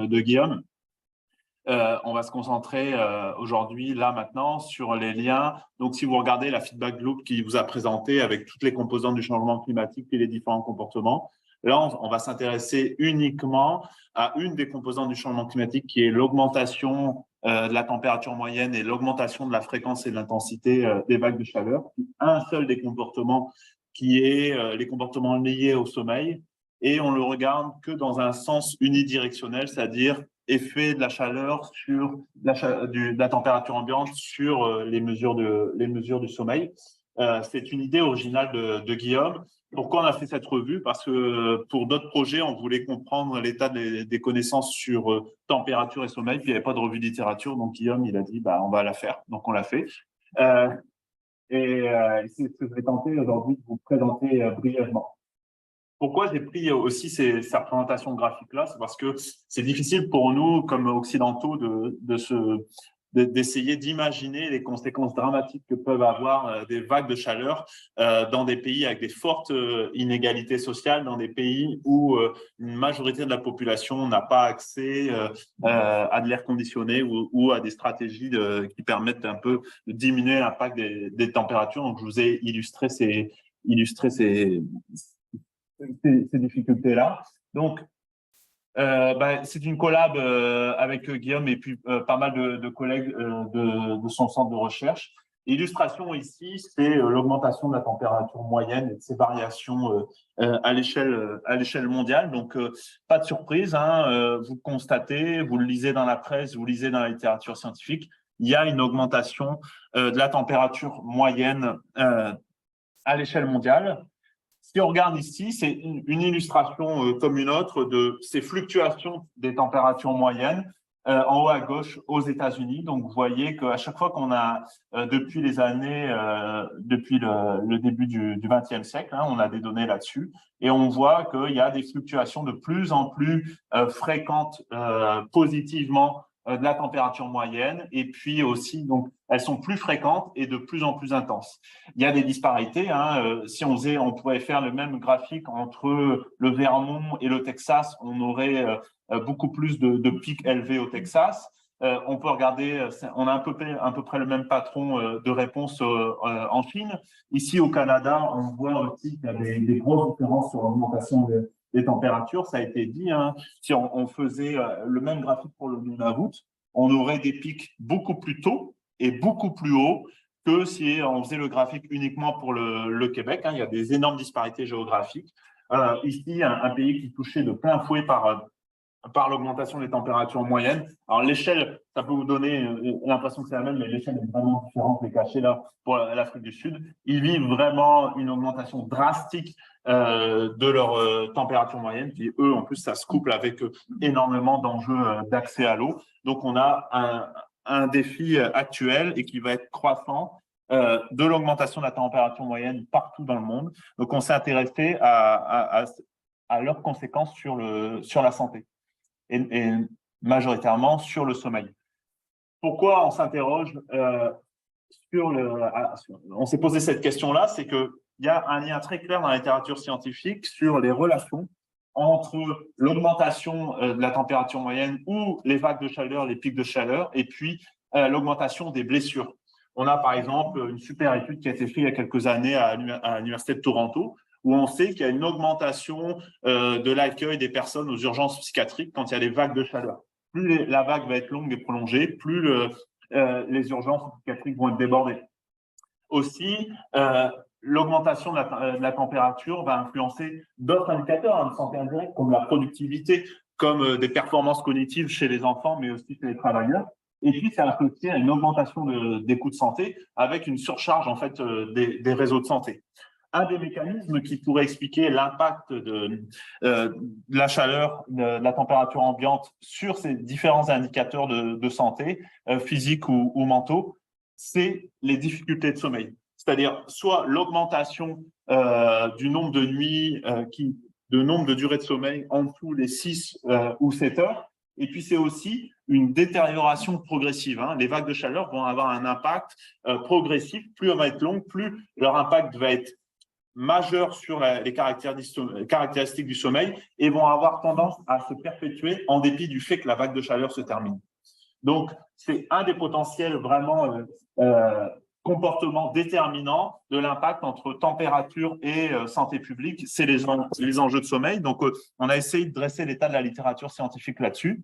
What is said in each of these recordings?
de Guillaume. On va se concentrer aujourd'hui, là, maintenant, sur les liens. Donc, si vous regardez la feedback loop qui vous a présenté avec toutes les composantes du changement climatique et les différents comportements, là, on va s'intéresser uniquement à une des composantes du changement climatique qui est l'augmentation de la température moyenne et l'augmentation de la fréquence et de l'intensité des vagues de chaleur. Un seul des comportements qui est les comportements liés au sommeil. Et on le regarde que dans un sens unidirectionnel, c'est-à-dire effet de la chaleur sur la température ambiante sur les mesures du sommeil. C'est une idée originale de Guillaume. Pourquoi on a fait cette revue? Parce que pour d'autres projets, on voulait comprendre l'état des connaissances sur température et sommeil, puis il n'y avait pas de revue de littérature, donc Guillaume, il a dit, bah, on va la faire. Donc, on l'a fait. C'est ce que je vais tenter aujourd'hui de vous présenter brièvement. Pourquoi j'ai pris aussi ces représentations graphiques-là? C'est parce que c'est difficile pour nous, comme occidentaux, d'essayer d'imaginer les conséquences dramatiques que peuvent avoir des vagues de chaleur dans des pays avec des fortes inégalités sociales, dans des pays où une majorité de la population n'a pas accès à de l'air conditionné ou à des stratégies qui permettent un peu de diminuer l'impact des températures. Donc, je vous ai illustré ces difficultés-là. Donc, c'est une collab avec Guillaume et puis pas mal de collègues de son centre de recherche. L'illustration ici, c'est l'augmentation de la température moyenne et de ses variations à l'échelle mondiale. Donc, pas de surprise, hein, vous le constatez, vous le lisez dans la presse, vous le lisez dans la littérature scientifique, il y a une augmentation de la température moyenne à l'échelle mondiale. Si on regarde ici, c'est une illustration comme une autre de ces fluctuations des températures moyennes en haut à gauche aux États-Unis. Donc, vous voyez qu'à chaque fois qu'on a, depuis les années, depuis le début du XXe siècle, hein, on a des données là-dessus, et on voit qu'il y a des fluctuations de plus en plus fréquentes positivement de la température moyenne, et puis aussi, donc, elles sont plus fréquentes et de plus en plus intenses. Il y a des disparités. Hein. Si on pourrait faire le même graphique entre le Vermont et le Texas, on aurait beaucoup plus de pics élevés au Texas. On peut regarder, on a à peu près le même patron de réponse en Chine. Ici, au Canada, on voit aussi qu'il y a des grosses différences sur l'augmentation des températures. Ça a été dit, hein. Si on faisait le même graphique pour le Nunavut, on aurait des pics beaucoup plus tôt et beaucoup plus hauts que si on faisait le graphique uniquement pour le Québec. Hein. Il y a des énormes disparités géographiques. Ici, un pays qui est touché de plein fouet par l'augmentation des températures moyennes. Alors, l'échelle, ça peut vous donner l'impression que c'est la même, mais l'échelle est vraiment différente, les cachets là, pour l'Afrique du Sud. Ils vivent vraiment une augmentation drastique de leur température moyenne. Puis eux, en plus, ça se couple avec énormément d'enjeux d'accès à l'eau. Donc, on a un défi actuel et qui va être croissant de l'augmentation de la température moyenne partout dans le monde. Donc, on s'est intéressé à leurs conséquences sur la santé et majoritairement sur le sommeil. Pourquoi on s'interroge on s'est posé cette question-là, c'est qu'il y a un lien très clair dans la littérature scientifique sur les relations entre l'augmentation de la température moyenne ou les vagues de chaleur, les pics de chaleur, et puis l'augmentation des blessures. On a par exemple une super étude qui a été faite il y a quelques années à l'Université de Toronto, où on sait qu'il y a une augmentation de l'accueil des personnes aux urgences psychiatriques quand il y a des vagues de chaleur. Plus la vague va être longue et prolongée, plus les urgences psychiatriques vont être débordées. Aussi, l'augmentation de la température va influencer d'autres indicateurs de santé indirecte, comme la productivité, comme des performances cognitives chez les enfants, mais aussi chez les travailleurs. Et puis, ça associé à une augmentation des coûts de santé avec une surcharge en fait des réseaux de santé. Un des mécanismes qui pourrait expliquer l'impact de la chaleur, de la température ambiante sur ces différents indicateurs de santé, physiques ou mentaux, c'est les difficultés de sommeil. C'est-à-dire soit l'augmentation du nombre de nuits, de nombre de durées de sommeil en dessous des 6 ou 7 heures. Et puis, c'est aussi une détérioration progressive. Hein. Les vagues de chaleur vont avoir un impact progressif. Plus elles vont être longues, plus leur impact va être majeures sur les caractéristiques du sommeil et vont avoir tendance à se perpétuer en dépit du fait que la vague de chaleur se termine. Donc, c'est un des potentiels vraiment comportements déterminants de l'impact entre température et santé publique. C'est les enjeux de sommeil. Donc, on a essayé de dresser l'état de la littérature scientifique là-dessus.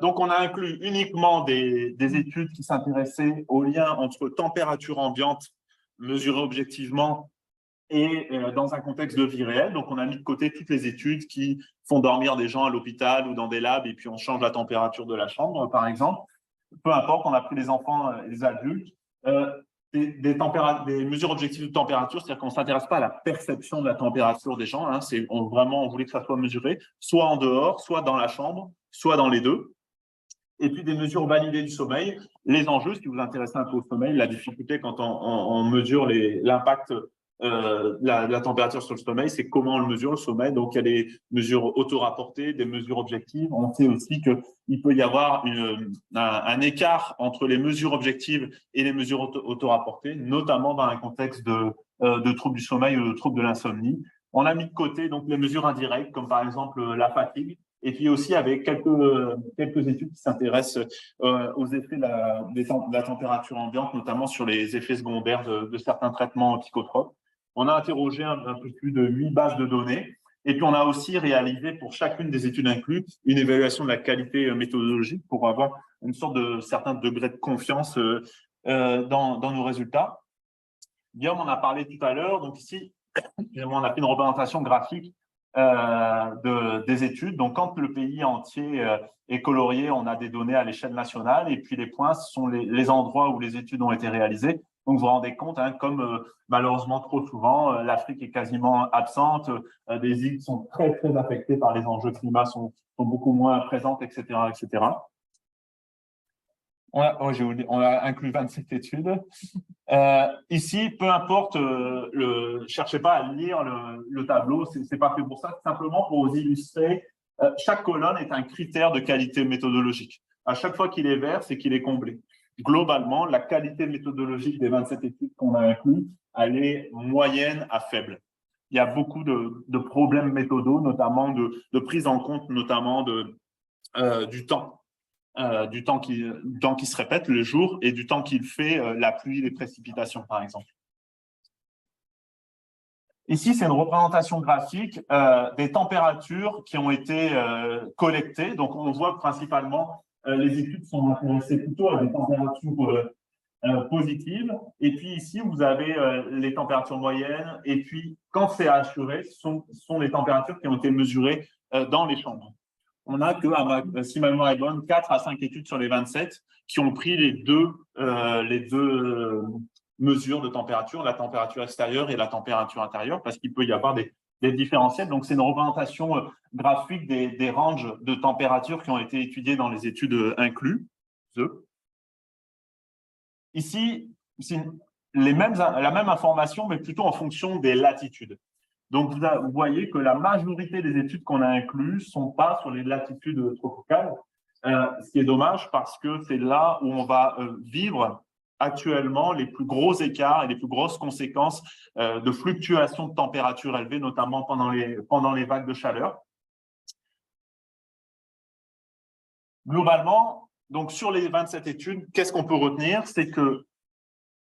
Donc, on a inclus uniquement des études qui s'intéressaient au lien entre température ambiante mesurée objectivement et dans un contexte de vie réelle. Donc, on a mis de côté toutes les études qui font dormir des gens à l'hôpital ou dans des labs et puis on change la température de la chambre, par exemple. Peu importe, on a pris les enfants et les adultes. Des mesures objectives de température, c'est-à-dire qu'on ne s'intéresse pas à la perception de la température des gens. Hein, vraiment, on voulait que ça soit mesuré, soit en dehors, soit dans la chambre, soit dans les deux. Et puis des mesures validées du sommeil. Les enjeux, si vous vous intéressez un peu au sommeil, la difficulté quand on mesure l'impact la température sur le sommeil, c'est comment on le mesure, le sommeil. Donc, il y a des mesures auto-rapportées, des mesures objectives. On sait aussi qu'il peut y avoir un écart entre les mesures objectives et les mesures auto-rapportées, notamment dans un contexte de troubles du sommeil ou de troubles de l'insomnie. On a mis de côté donc les mesures indirectes, comme par exemple la fatigue, et puis aussi avec quelques études qui s'intéressent aux effets de la température ambiante, notamment sur les effets secondaires de certains traitements psychotropes. On a interrogé un peu plus de 8 bases de données. Et puis, on a aussi réalisé pour chacune des études incluses une évaluation de la qualité méthodologique pour avoir une sorte de certain degré de confiance dans nos résultats. Guillaume en a parlé tout à l'heure. Donc ici, on a fait une représentation graphique des études. Donc, quand le pays entier est colorié, on a des données à l'échelle nationale. Et puis, les points, ce sont les endroits où les études ont été réalisées. Donc, vous vous rendez compte, hein, comme malheureusement trop souvent, l'Afrique est quasiment absente, des îles sont très, très affectées par les enjeux climat, sont beaucoup moins présentes, etc., etc. On a inclus 27 études. Ici, peu importe, cherchez pas à lire le tableau, c'est pas fait pour ça, c'est simplement pour vous illustrer. Chaque colonne est un critère de qualité méthodologique. À chaque fois qu'il est vert, c'est qu'il est comblé. Globalement, la qualité méthodologique des 27 études qu'on a inclus, elle est moyenne à faible. Il y a beaucoup de problèmes méthodaux, notamment de prise en compte, notamment du temps. Du temps qui se répète le jour et du temps qu'il fait la pluie, les précipitations, par exemple. Ici, c'est une représentation graphique des températures qui ont été collectées. Donc, on voit principalement les études sont intéressées plutôt à des températures positives. Et puis ici, vous avez les températures moyennes. Et puis, quand c'est assuré, ce sont les températures qui ont été mesurées dans les chambres. On a que, si ma mémoire est bonne, 4 à 5 études sur les 27 qui ont pris les deux mesures de température, la température extérieure et la température intérieure, parce qu'il peut y avoir des différentiels. Donc, c'est une représentation graphique des ranges de température qui ont été étudiées dans les études incluses. Ici, c'est la même information, mais plutôt en fonction des latitudes. Donc, vous voyez que la majorité des études qu'on a incluses ne sont pas sur les latitudes tropicales, ce qui est dommage parce que c'est là où on va vivre actuellement les plus gros écarts et les plus grosses conséquences de fluctuations de température élevées, notamment pendant les vagues de chaleur. Globalement, donc sur les 27 études, qu'est-ce qu'on peut retenir? C'est que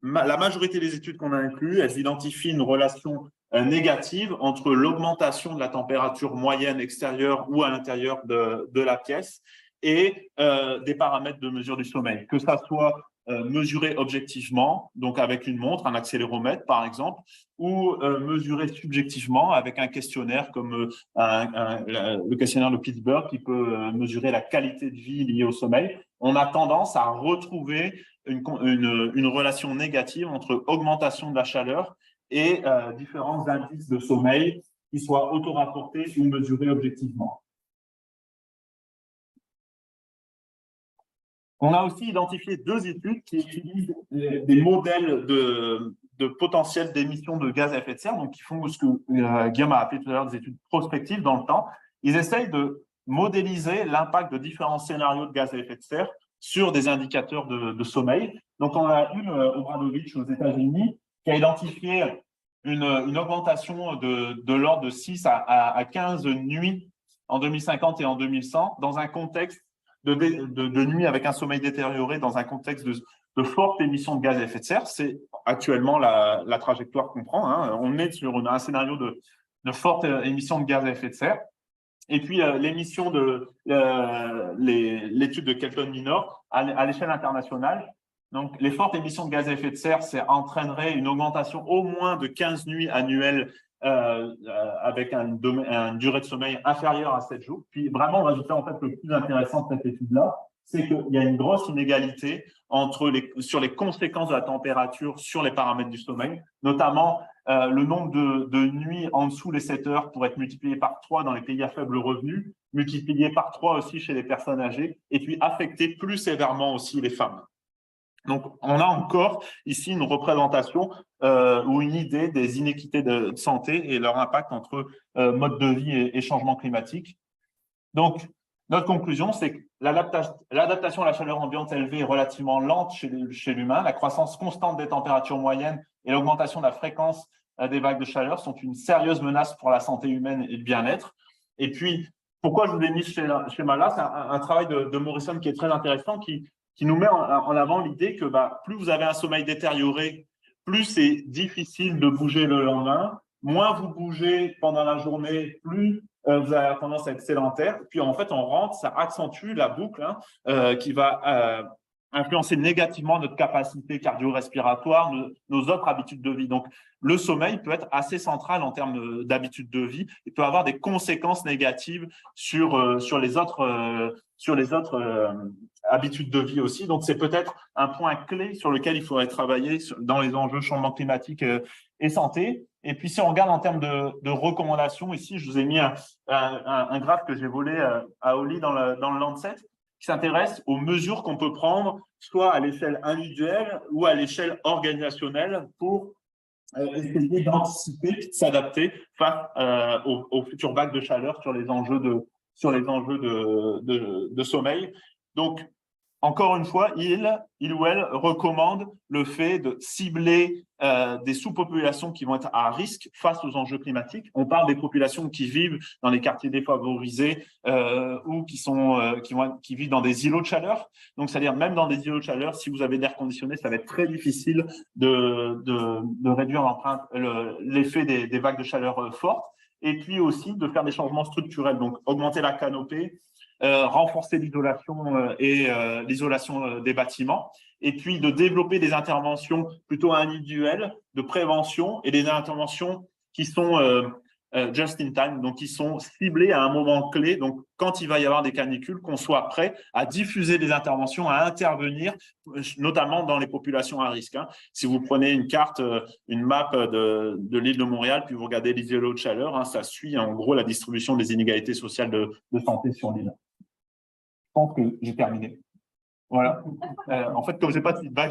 la majorité des études qu'on a incluses, elles identifient une relation négative entre l'augmentation de la température moyenne extérieure ou à l'intérieur de la pièce et des paramètres de mesure du sommeil, que ça soit mesuré objectivement, donc avec une montre, un accéléromètre par exemple, ou mesuré subjectivement avec un questionnaire comme le questionnaire de Pittsburgh qui peut mesurer la qualité de vie liée au sommeil. On a tendance à retrouver une relation négative entre augmentation de la chaleur et différents indices de sommeil qui soient auto-rapportés ou mesurés objectivement. On a aussi identifié 2 études qui utilisent des modèles de potentiel d'émission de gaz à effet de serre, donc qui font ce que Guillaume a appelé tout à l'heure des études prospectives dans le temps. Ils essayent de modéliser l'impact de différents scénarios de gaz à effet de serre sur des indicateurs de sommeil. Donc, on a eu Obradovic aux États-Unis qui a identifié une augmentation de l'ordre de 6 à 15 nuits en 2050 et en 2100 dans un contexte de nuit avec un sommeil détérioré, dans un contexte de forte émission de gaz à effet de serre. C'est actuellement la trajectoire qu'on prend, hein. On est sur un scénario de forte émission de gaz à effet de serre. Et puis, l'émission l'étude de Kelton-Minor à l'échelle internationale. Donc, les fortes émissions de gaz à effet de serre, ça entraînerait une augmentation au moins de 15 nuits annuelles avec une durée de sommeil inférieure à 7 jours. Puis, vraiment, le résultat en fait, le plus intéressant de cette étude-là, c'est qu'il y a une grosse inégalité sur les conséquences de la température sur les paramètres du sommeil, notamment le nombre de nuits en dessous les 7 heures pourrait être multiplié par 3 dans les pays à faible revenu, multiplié par 3 aussi chez les personnes âgées, et puis affecter plus sévèrement aussi les femmes. Donc, on a encore ici une représentation ou une idée des inéquités de santé et leur impact entre mode de vie et changement climatique. Donc, notre conclusion, c'est que l'adaptation à la chaleur ambiante élevée est relativement lente chez l'humain. La croissance constante des températures moyennes et l'augmentation de la fréquence des vagues de chaleur sont une sérieuse menace pour la santé humaine et le bien-être. Et puis, pourquoi je vous ai mis ce schéma-là? C'est un travail de Morrison qui est très intéressant, qui nous met en avant l'idée que plus vous avez un sommeil détérioré, plus c'est difficile de bouger le lendemain. Moins vous bougez pendant la journée, plus vous avez tendance à être sédentaire. Puis en fait, on rentre, ça accentue la boucle qui va influencer négativement notre capacité cardio-respiratoire, nos autres habitudes de vie. Donc, le sommeil peut être assez central en termes d'habitudes de vie. Il peut avoir des conséquences négatives sur les autres habitudes de vie aussi. Donc, c'est peut-être un point clé sur lequel il faudrait travailler dans les enjeux changement climatique et santé. Et puis, si on regarde en termes de recommandations, ici, je vous ai mis un graphe que j'ai volé à Oli dans le Lancet, qui s'intéresse aux mesures qu'on peut prendre, soit à l'échelle individuelle ou à l'échelle organisationnelle pour essayer d'anticiper, de s'adapter face aux futures vagues de chaleur sur les enjeux de sommeil. Donc, encore une fois, il ou elle recommande le fait de cibler des sous-populations qui vont être à risque face aux enjeux climatiques. On parle des populations qui vivent dans les quartiers défavorisés ou qui vivent dans des îlots de chaleur. Donc, c'est-à-dire même dans des îlots de chaleur, si vous avez l'air conditionné, ça va être très difficile de réduire l'effet des vagues de chaleur fortes. Et puis aussi de faire des changements structurels, donc augmenter la canopée, renforcer l'isolation l'isolation des bâtiments, et puis de développer des interventions plutôt individuelles de prévention et des interventions qui sont just in time, donc qui sont ciblées à un moment clé. Donc, quand il va y avoir des canicules, qu'on soit prêt à diffuser des interventions, à intervenir, notamment dans les populations à risque. Si vous prenez une carte, une map de l'île de Montréal, puis vous regardez les îlots de chaleur, ça suit en gros la distribution des inégalités sociales de santé sur l'île. Je pense que j'ai terminé. Voilà. En fait, comme je n'ai pas de feedback,